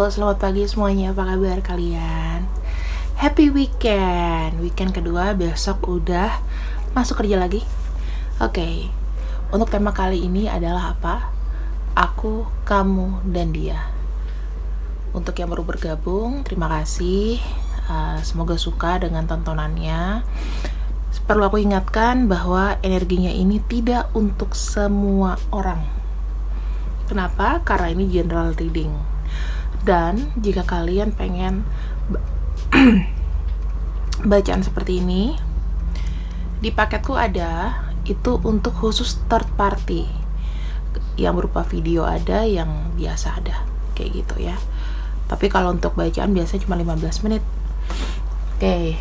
Halo, selamat pagi semuanya. Apa kabar kalian? Happy weekend. Weekend kedua, besok udah masuk kerja lagi. Oke. Untuk tema kali ini adalah apa? Aku, kamu, dan dia. Untuk yang baru bergabung, terima kasih. Semoga suka dengan tontonannya. Perlu aku ingatkan bahwa energinya ini tidak untuk semua orang. Kenapa? Karena ini general reading. Dan jika kalian pengen bacaan seperti ini, di paketku ada itu untuk khusus third party, yang berupa video ada, yang biasa ada, kayak gitu ya. Tapi kalau untuk bacaan biasanya cuma 15 menit. Oke.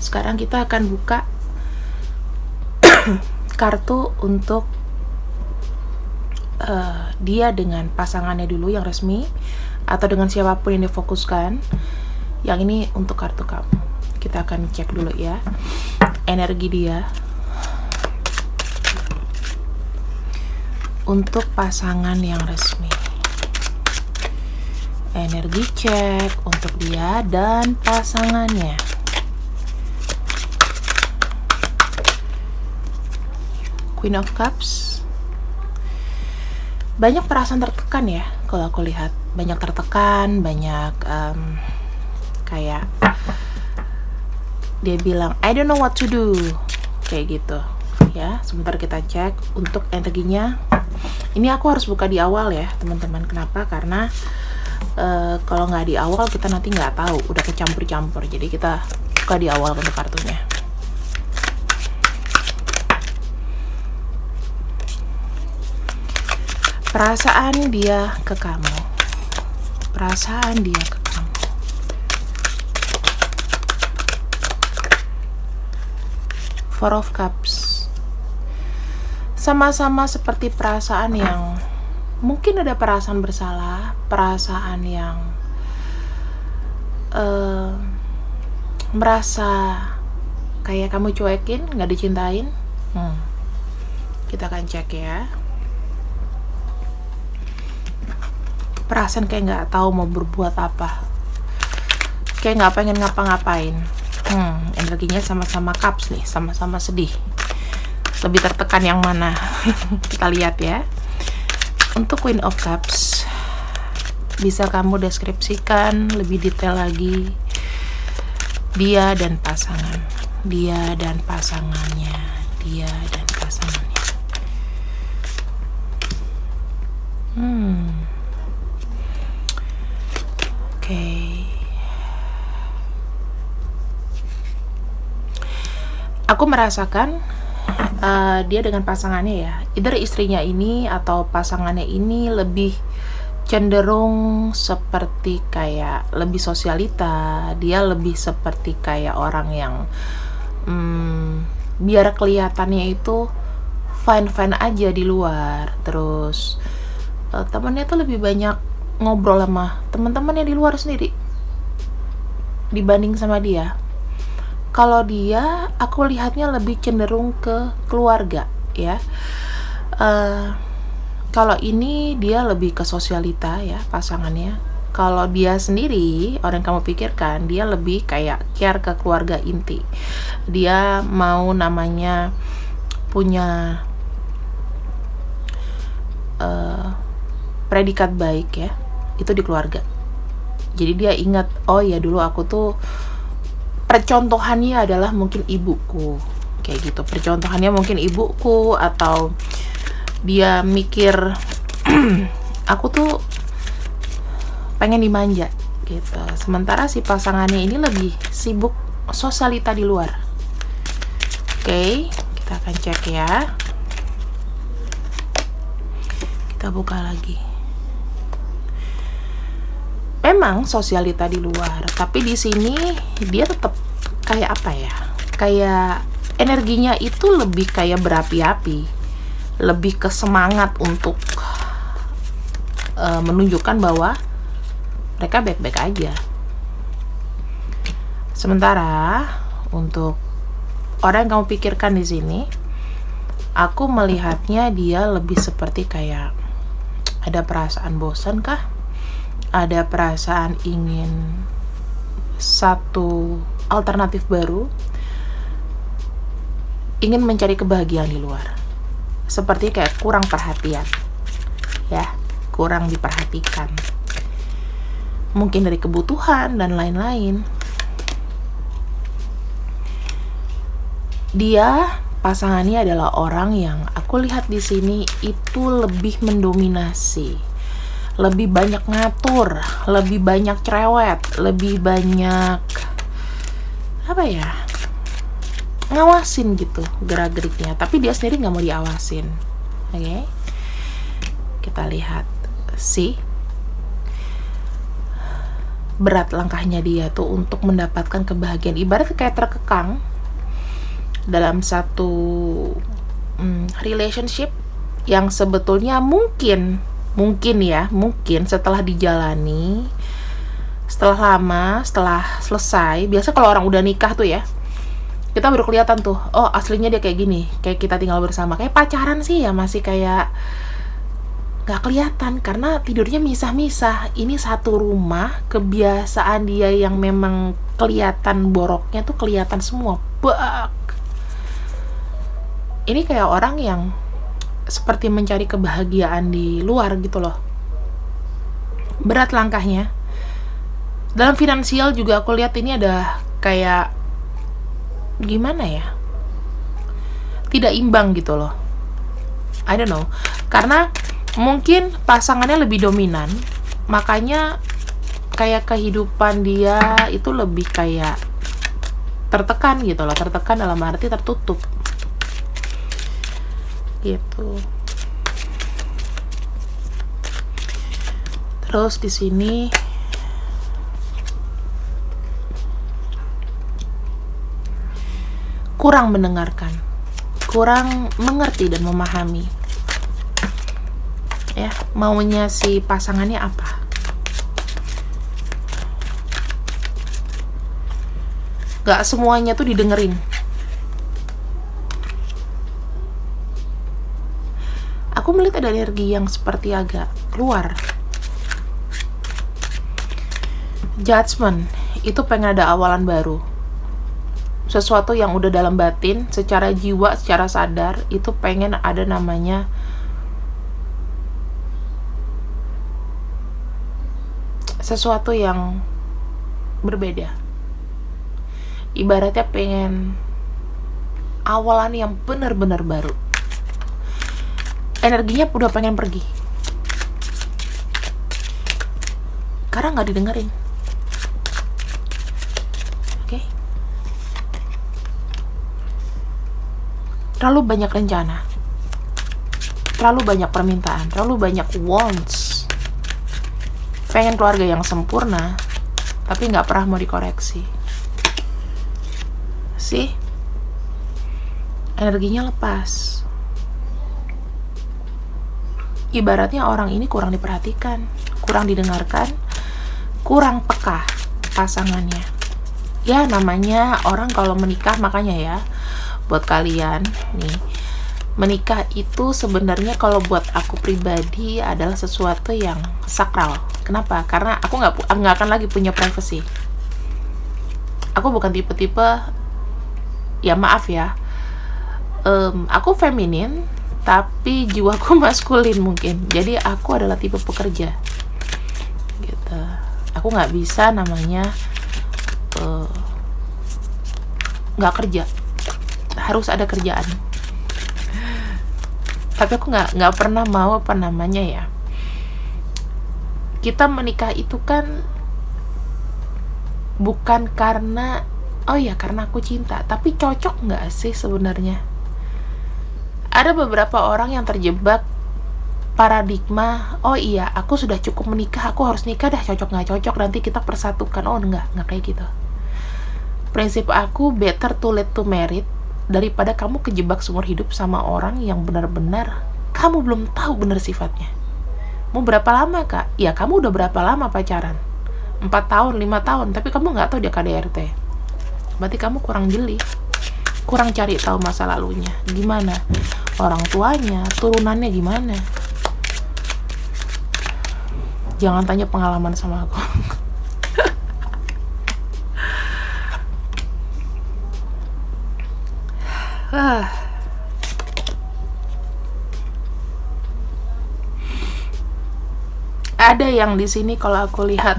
Sekarang kita akan buka kartu untuk dia dengan pasangannya dulu yang resmi, atau dengan siapapun yang difokuskan. Yang ini untuk kartu kamu. Kita akan cek dulu ya energi dia untuk pasangan yang resmi. Energi cek untuk dia dan pasangannya. Queen of Cups. Banyak perasaan tertekan ya, kalau aku lihat. Banyak tertekan, banyak kayak dia bilang I don't know what to do, kayak gitu ya. Sebentar kita cek untuk energinya. Ini aku harus buka di awal ya teman-teman. Kenapa? Karena kalau nggak di awal kita nanti nggak tahu, udah kecampur-campur. Jadi kita buka di awal untuk kartunya. Perasaan dia ke kamu. Perasaan dia ke kamu. Four of Cups. Sama-sama seperti perasaan yang mungkin ada perasaan bersalah, perasaan yang merasa kayak kamu cuekin, nggak dicintain. Kita akan cek ya. Perasaan kayak nggak tahu mau berbuat apa, kayak nggak pengen ngapa-ngapain. Energinya sama-sama cups nih, sama-sama sedih. Lebih tertekan yang mana? Kita lihat ya. Untuk Queen of Cups, bisa kamu deskripsikan lebih detail lagi dia dan pasangan, dia dan pasangannya, dia dan pasangannya. Aku merasakan dia dengan pasangannya ya, either istrinya ini atau pasangannya ini lebih cenderung seperti kayak lebih sosialita. Dia lebih seperti kayak orang yang biar kelihatannya itu fine-fine aja di luar. Terus temannya tuh lebih banyak ngobrol sama teman-teman yang di luar sendiri dibanding sama dia. Kalau dia, aku lihatnya lebih cenderung ke keluarga ya. Kalau ini dia lebih ke sosialita ya pasangannya. Kalau dia sendiri, orang yang kamu pikirkan, dia lebih kayak care ke keluarga inti. Dia mau namanya punya predikat baik ya, itu di keluarga. Jadi dia ingat, oh ya dulu aku tuh percontohannya adalah mungkin ibuku, kayak gitu. Percontohannya mungkin ibuku, atau dia mikir aku tuh pengen dimanja gitu. Sementara si pasangannya ini lebih sibuk sosialita di luar. Oke, kita akan cek ya. Kita buka lagi. Memang sosialita di luar, tapi di sini dia tetap kayak apa ya? Kayak energinya itu lebih kayak berapi-api, lebih ke semangat untuk menunjukkan bahwa mereka baik-baik aja. Sementara untuk orang yang kamu pikirkan di sini, aku melihatnya dia lebih seperti kayak Ada perasaan bosan kah? Ada perasaan ingin satu alternatif baru? Ingin mencari kebahagiaan di luar? Seperti kayak kurang perhatian, ya, kurang diperhatikan. Mungkin dari kebutuhan dan lain-lain. Dia, pasangannya adalah orang yang aku lihat di sini itu lebih mendominasi, lebih banyak ngatur, lebih banyak cerewet, lebih banyak ngawasin gitu gerak-geriknya. Tapi dia sendiri nggak mau diawasin. Oke, kita lihat sih berat langkahnya dia tuh untuk mendapatkan kebahagiaan. Ibarat kayak terkekang dalam satu relationship yang sebetulnya mungkin setelah dijalani, setelah lama, setelah selesai, biasa kalau orang udah nikah tuh ya, kita baru kelihatan tuh, oh aslinya dia kayak gini, kayak kita tinggal bersama. Kayak pacaran sih ya masih kayak gak kelihatan karena tidurnya misah-misah. Ini satu rumah, kebiasaan dia yang memang kelihatan boroknya tuh kelihatan semua. Ini kayak orang yang seperti mencari kebahagiaan di luar gitu loh. Berat langkahnya. Dalam finansial juga aku lihat ini ada kayak gimana ya? Tidak imbang gitu loh. I don't know. Karena mungkin pasangannya lebih dominan, makanya kayak kehidupan dia itu lebih kayak tertekan gitu loh. Tertekan dalam arti tertutup. Gitu. Terus di sini kurang mendengarkan, kurang mengerti dan memahami. Ya, maunya si pasangannya apa? Gak semuanya tuh didengerin. Aku melihat ada energi yang seperti agak keluar. Judgment, itu pengen ada awalan baru. Sesuatu yang udah dalam batin, secara jiwa, secara sadar, itu pengen ada namanya sesuatu yang berbeda. Ibaratnya pengen awalan yang benar-benar baru. Energinya udah pengen pergi karena nggak didengerin. Oke. Terlalu banyak rencana, terlalu banyak permintaan, terlalu banyak wants. Pengen keluarga yang sempurna, tapi nggak pernah mau dikoreksi. Sih, energinya lepas. Ibaratnya orang ini kurang diperhatikan, kurang didengarkan, kurang peka pasangannya. Ya namanya orang kalau menikah, makanya ya buat kalian nih, menikah itu sebenarnya kalau buat aku pribadi adalah sesuatu yang sakral. Kenapa? Karena aku nggak akan lagi punya privacy. Aku bukan tipe-tipe, ya maaf ya, aku feminin tapi jiwaku maskulin mungkin. Jadi aku adalah tipe pekerja gitu. Aku nggak bisa namanya nggak kerja, harus ada kerjaan. Tapi aku nggak pernah mau kita menikah itu kan bukan karena karena aku cinta, tapi cocok nggak sih sebenarnya? Ada beberapa orang yang terjebak paradigma, aku sudah cukup menikah, aku harus nikah dah, cocok nggak cocok nanti kita persatukan. Nggak kayak gitu. Prinsip aku, better too late to married daripada kamu kejebak seumur hidup sama orang yang benar-benar kamu belum tahu benar sifatnya. Mau berapa lama kak? Ya kamu udah berapa lama pacaran? 4 tahun, 5 tahun, tapi kamu nggak tahu dia KDRT. Berarti kamu kurang jeli, kurang cari tahu masa lalunya, gimana orang tuanya, turunannya gimana. Jangan tanya pengalaman sama aku. Ada yang di sini kalau aku lihat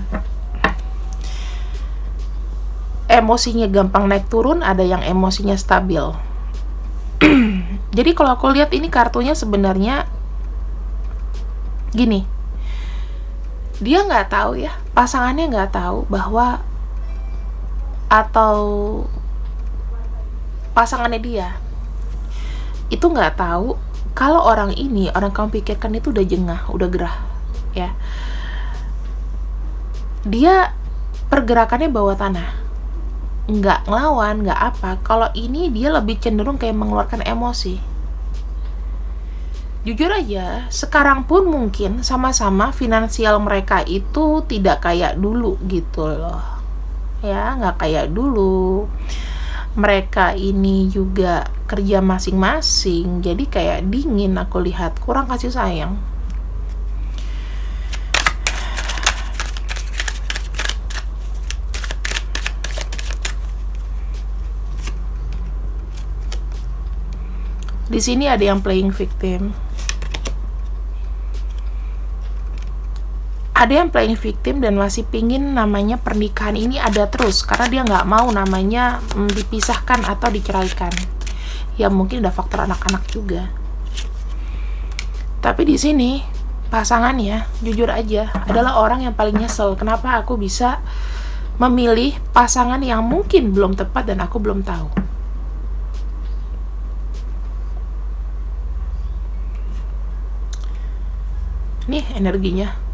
emosinya gampang naik turun, ada yang emosinya stabil. Jadi kalau aku lihat ini kartunya sebenarnya gini, dia nggak tahu ya, pasangannya nggak tahu bahwa, atau pasangannya dia itu nggak tahu kalau orang ini, orang kamu pikirkan itu udah jengah, udah gerah ya. Dia pergerakannya bawah tanah, nggak ngelawan, nggak apa. Kalau ini dia lebih cenderung kayak mengeluarkan emosi. Jujur aja, sekarang pun mungkin sama-sama finansial mereka itu tidak kayak dulu gitu loh ya, nggak kayak dulu. Mereka ini juga kerja masing-masing, jadi kayak dingin, aku lihat kurang kasih sayang. Di sini ada yang playing victim. Ada yang playing victim dan masih pingin namanya pernikahan ini ada terus, karena dia nggak mau namanya dipisahkan atau diceraikan. Ya mungkin ada faktor anak-anak juga. Tapi di sini pasangannya, jujur aja, adalah orang yang paling nyesel. Kenapa aku bisa memilih pasangan yang mungkin belum tepat dan aku belum tahu. Nih energinya.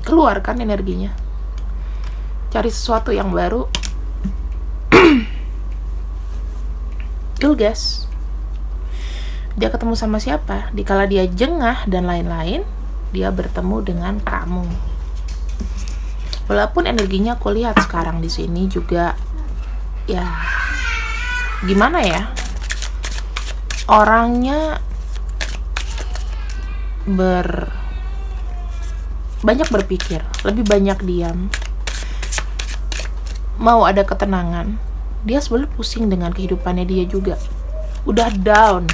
Keluarkan energinya, cari sesuatu yang baru. Guys, dia ketemu sama siapa? Dikala dia jengah dan lain-lain, dia bertemu dengan kamu. Walaupun energinya aku lihat sekarang di sini juga ya gimana ya, orangnya banyak berpikir, lebih banyak diam, mau ada ketenangan. Dia sebenarnya pusing dengan kehidupannya dia juga, udah down.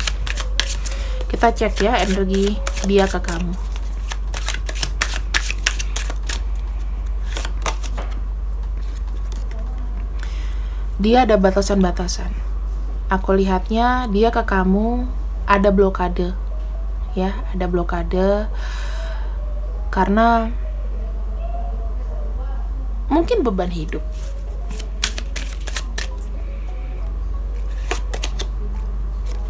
Kita cek ya energi dia ke kamu. Dia ada batasan-batasan. Aku lihatnya dia ke kamu ada blokade ya, ada blokade karena mungkin beban hidup.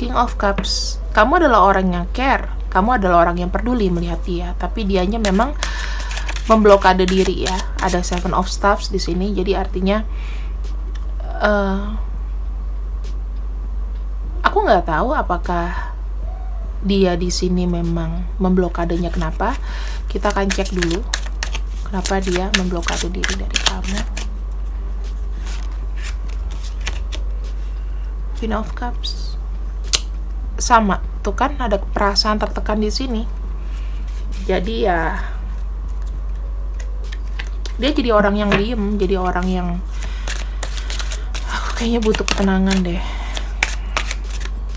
King of Cups, kamu adalah orang yang care, kamu adalah orang yang peduli melihat dia, tapi dianya memang memblokade diri ya. Ada Seven of Staffs di sini, jadi artinya aku nggak tahu apakah dia di sini memang memblokadenya kenapa. Kita akan cek dulu kenapa dia memblokade diri dari kamu. Queen of Cups, sama tuh kan, ada perasaan tertekan di sini. Jadi ya dia jadi orang yang diem, jadi orang yang aku kayaknya butuh ketenangan deh,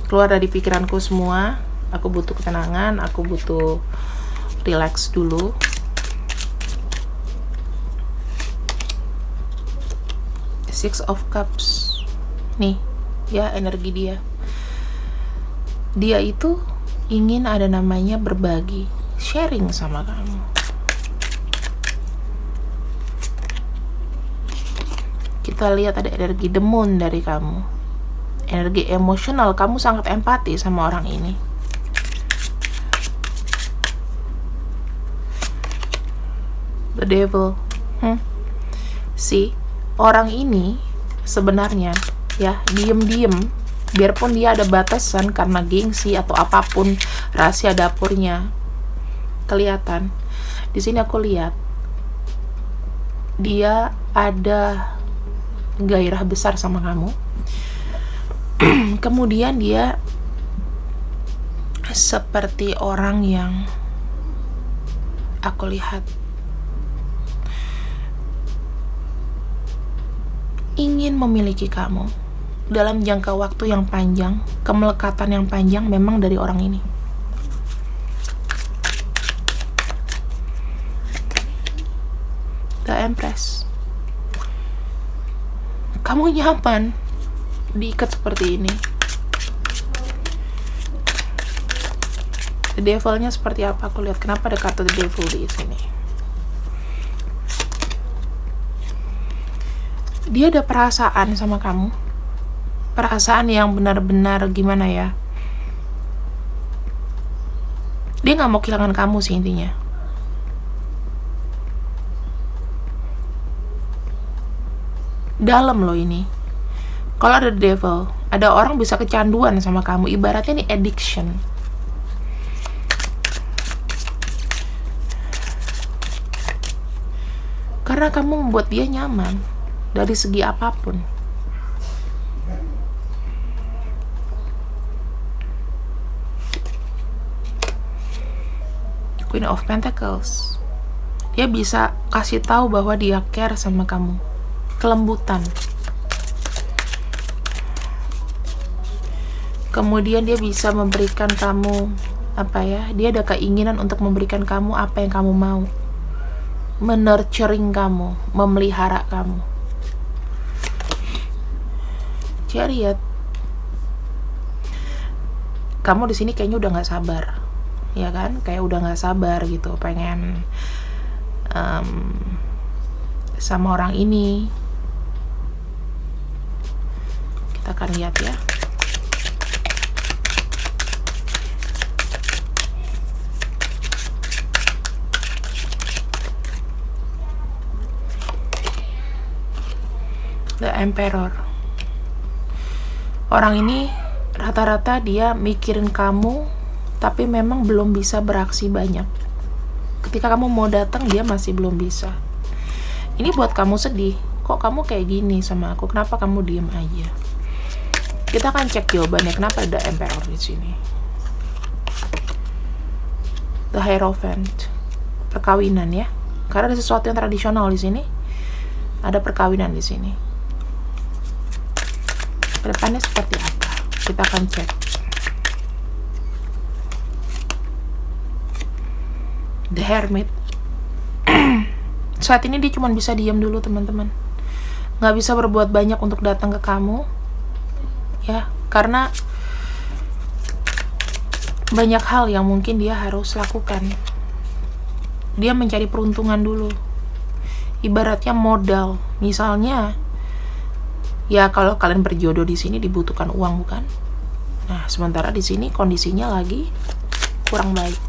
keluar dari pikiranku semua. Aku butuh ketenangan, aku butuh relax dulu. Six of Cups nih ya, energi dia. Dia itu ingin ada namanya berbagi, sharing sama kamu. Kita lihat ada energi The Moon dari kamu, energi emosional. Kamu sangat empati sama orang ini. The Devil. Si orang ini sebenarnya ya diem-diem, biarpun dia ada batasan karena gengsi atau apapun, rahasia dapurnya kelihatan. Di sini aku lihat dia ada gairah besar sama kamu. Kemudian dia seperti orang yang aku lihat ingin memiliki kamu dalam jangka waktu yang panjang, kemelekatan yang panjang memang dari orang ini. The Empress. Kamu nyaman diikat seperti ini. The Devil-nya seperti apa? Aku lihat kenapa ada kartu The Devil di sini. Dia ada perasaan sama kamu. Perasaan yang benar-benar gimana ya? Dia gak mau kehilangan kamu sih intinya. Dalam loh ini. Kalau ada The Devil, ada orang bisa kecanduan sama kamu. Ibaratnya ini addiction. Karena kamu membuat dia nyaman dari segi apapun. Queen of Pentacles. Dia bisa kasih tahu bahwa dia care sama kamu. Kelembutan. Kemudian dia bisa memberikan kamu dia ada keinginan untuk memberikan kamu apa yang kamu mau. Menurturing kamu, memelihara kamu. Chariot. Kamu di sini kayaknya udah nggak sabar, ya kan? Kayak udah nggak sabar gitu, pengen sama orang ini. Kita akan lihat ya. The Emperor. Orang ini rata-rata dia mikirin kamu, tapi memang belum bisa beraksi banyak. Ketika kamu mau datang, dia masih belum bisa. Ini buat kamu sedih. Kok kamu kayak gini sama aku? Kenapa kamu diem aja? Kita akan cek jawabannya. Kenapa ada Emperor di sini? The Hierophant. Perkawinan ya. Karena ada sesuatu yang tradisional di sini. Ada perkawinan di sini. Kedepannya seperti apa? Kita akan cek. The Hermit. Saat ini dia cuma bisa diam dulu teman-teman. Nggak bisa berbuat banyak untuk datang ke kamu. Ya, karena banyak hal yang mungkin dia harus lakukan. Dia mencari peruntungan dulu. Ibaratnya modal. Misalnya, ya kalau kalian berjodoh di sini dibutuhkan uang bukan? Nah, sementara di sini kondisinya lagi kurang baik.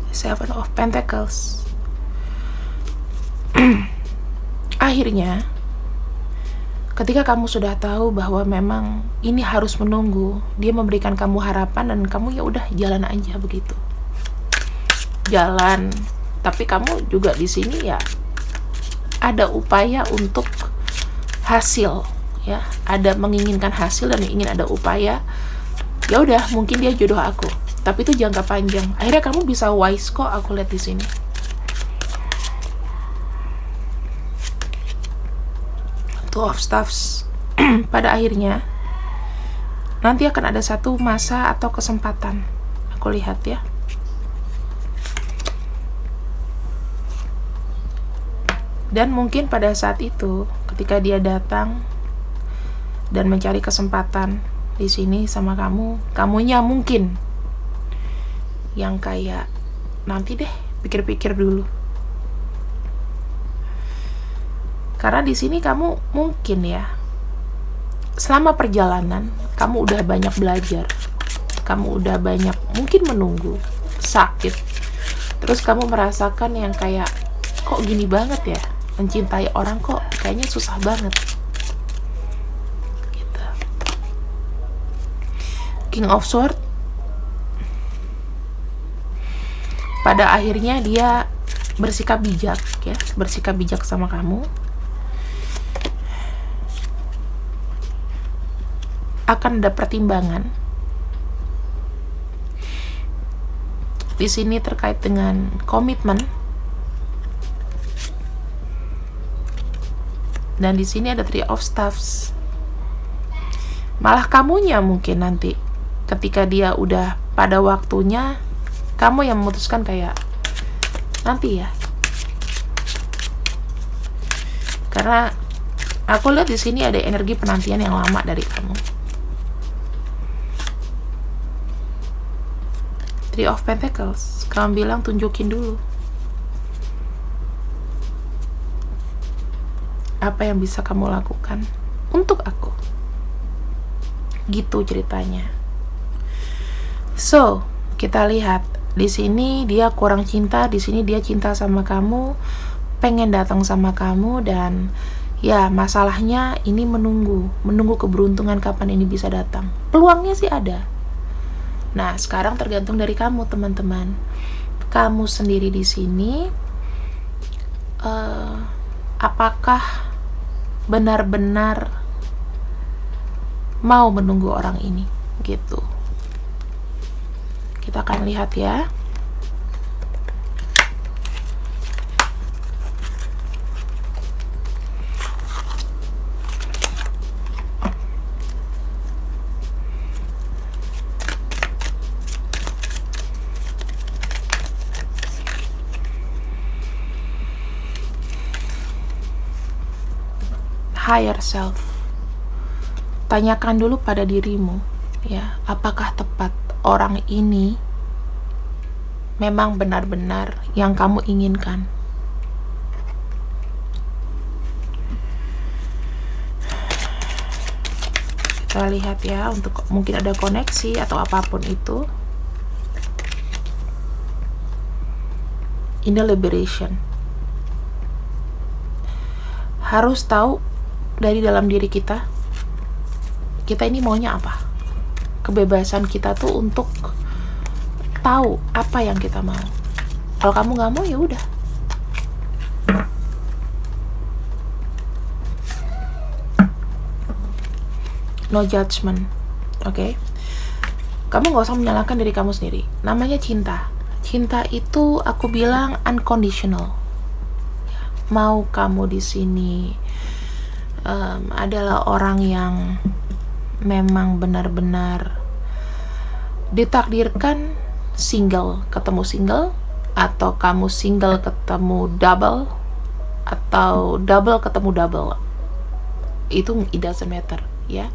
Seven of Pentacles. Akhirnya, ketika kamu sudah tahu bahwa memang ini harus menunggu, dia memberikan kamu harapan dan kamu ya udah jalan aja begitu. Jalan, tapi kamu juga di sini ya ada upaya untuk hasil, ya ada menginginkan hasil dan ingin ada upaya. Ya udah, mungkin dia jodoh aku, tapi itu jangka panjang. Akhirnya kamu bisa wise kok, aku lihat di sini. Two of Staffs. Pada akhirnya nanti akan ada satu masa atau kesempatan, aku lihat ya. Dan mungkin pada saat itu, ketika dia datang dan mencari kesempatan di sini sama kamu, kamunya mungkin yang kayak nanti deh, pikir-pikir dulu. Karena di sini kamu mungkin ya, selama perjalanan kamu udah banyak belajar, kamu udah banyak mungkin menunggu, sakit, terus kamu merasakan yang kayak kok gini banget ya. Mencintai orang kok kayaknya susah banget gitu. King of Swords. Pada akhirnya dia bersikap bijak ya, bersikap bijak sama kamu. akan ada pertimbangan. Di sini terkait dengan komitmen. Dan di sini ada Three of Staffs. Malah kamunya mungkin nanti ketika dia udah pada waktunya, kamu yang memutuskan kayak nanti ya. Karena aku lihat di sini ada energi penantian yang lama dari kamu. Three of Pentacles, kamu bilang tunjukin dulu apa yang bisa kamu lakukan untuk aku. Gitu ceritanya. So, kita lihat di sini dia kurang cinta, di sini dia cinta sama kamu, pengen datang sama kamu, dan ya masalahnya ini menunggu keberuntungan kapan ini bisa datang. Peluangnya sih ada. Nah, sekarang tergantung dari kamu, teman-teman. Kamu sendiri di sini, apakah benar-benar mau menunggu orang ini, gitu. Kita akan lihat ya. Higher self. Tanyakan dulu pada dirimu, ya, apakah tepat orang ini memang benar-benar yang kamu inginkan. Kita lihat ya, untuk mungkin ada koneksi atau apapun itu. In the liberation. Harus tahu dari dalam diri kita ini maunya apa. Kebebasan kita tuh untuk tahu apa yang kita mau. Kalau kamu nggak mau, ya udah. No judgment, oke? Kamu nggak usah menyalahkan diri kamu sendiri. Namanya cinta. Cinta itu aku bilang unconditional. Mau kamu di sini adalah orang yang memang benar-benar ditakdirkan single ketemu single, atau kamu single ketemu double, atau double ketemu double, itu it doesn't matter ya.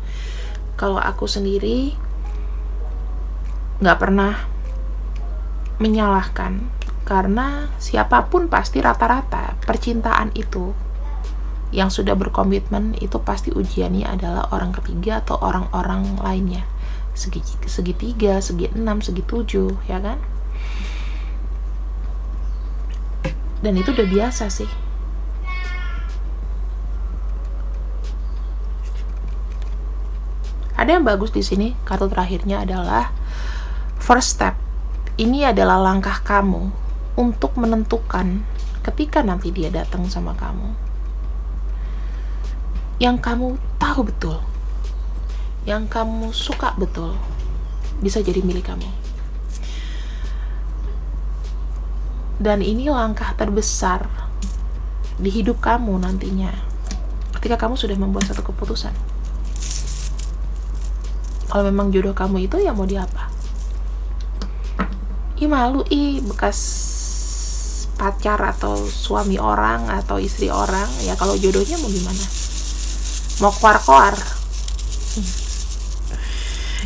Kalau aku sendiri nggak pernah menyalahkan, karena siapapun pasti rata-rata percintaan itu yang sudah berkomitmen itu pasti ujiannya adalah orang ketiga atau orang-orang lainnya, segitiga, segi 6, segi 7, ya kan? Dan itu udah biasa sih. Ada yang bagus di sini, kartu terakhirnya adalah first step. Ini adalah langkah kamu untuk menentukan ketika nanti dia datang sama kamu, yang kamu tahu betul, yang kamu suka betul, bisa jadi milik kamu. Dan ini langkah terbesar di hidup kamu nantinya, ketika kamu sudah membuat satu keputusan. Kalau memang jodoh kamu itu, ya mau diapa? Malu bekas pacar atau suami orang atau istri orang, ya kalau jodohnya mau gimana? Mau koar-koar.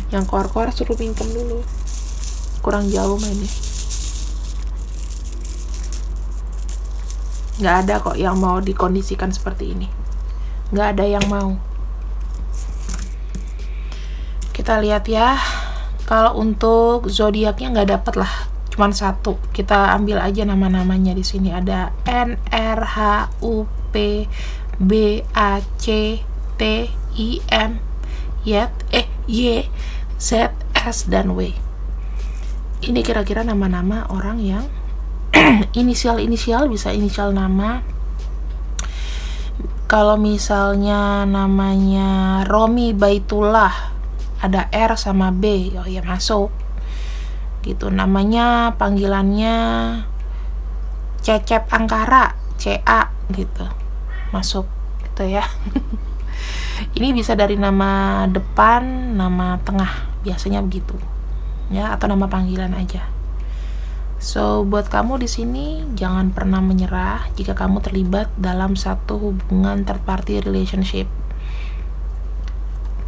Yang koar-koar suruh pinkem dulu. Kurang jauh mainnya. Nggak ada kok yang mau dikondisikan seperti ini. Nggak ada yang mau. Kita lihat ya. Kalau untuk zodiaknya nggak dapat lah, cuman satu. Kita ambil aja nama-namanya di sini. Ada N, R, H, U, P, B, A, C, T, I, M, Y, Z, S, dan W. Ini kira-kira nama-nama orang yang inisial-inisial, bisa inisial nama. Kalau misalnya namanya Romi Baitullah, ada R sama B, oh ya masuk gitu. Namanya panggilannya Cecep Angkara, CA gitu, masuk gitu ya. Ini bisa dari nama depan, nama tengah, biasanya begitu ya, atau nama panggilan aja. So buat kamu di sini jangan pernah menyerah jika kamu terlibat dalam satu hubungan third party relationship.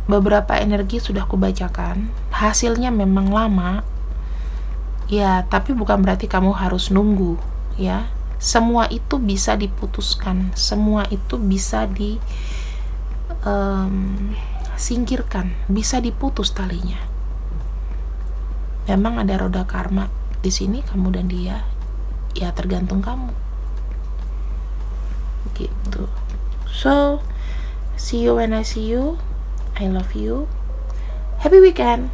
Beberapa energi sudah kubacakan, hasilnya memang lama ya, tapi bukan berarti kamu harus nunggu ya. Semua itu bisa diputuskan, semua itu bisa singkirkan, bisa diputus talinya. Memang ada roda karma di sini, kamu dan dia, ya tergantung kamu gitu. So see you when I see you. I love you. Happy weekend.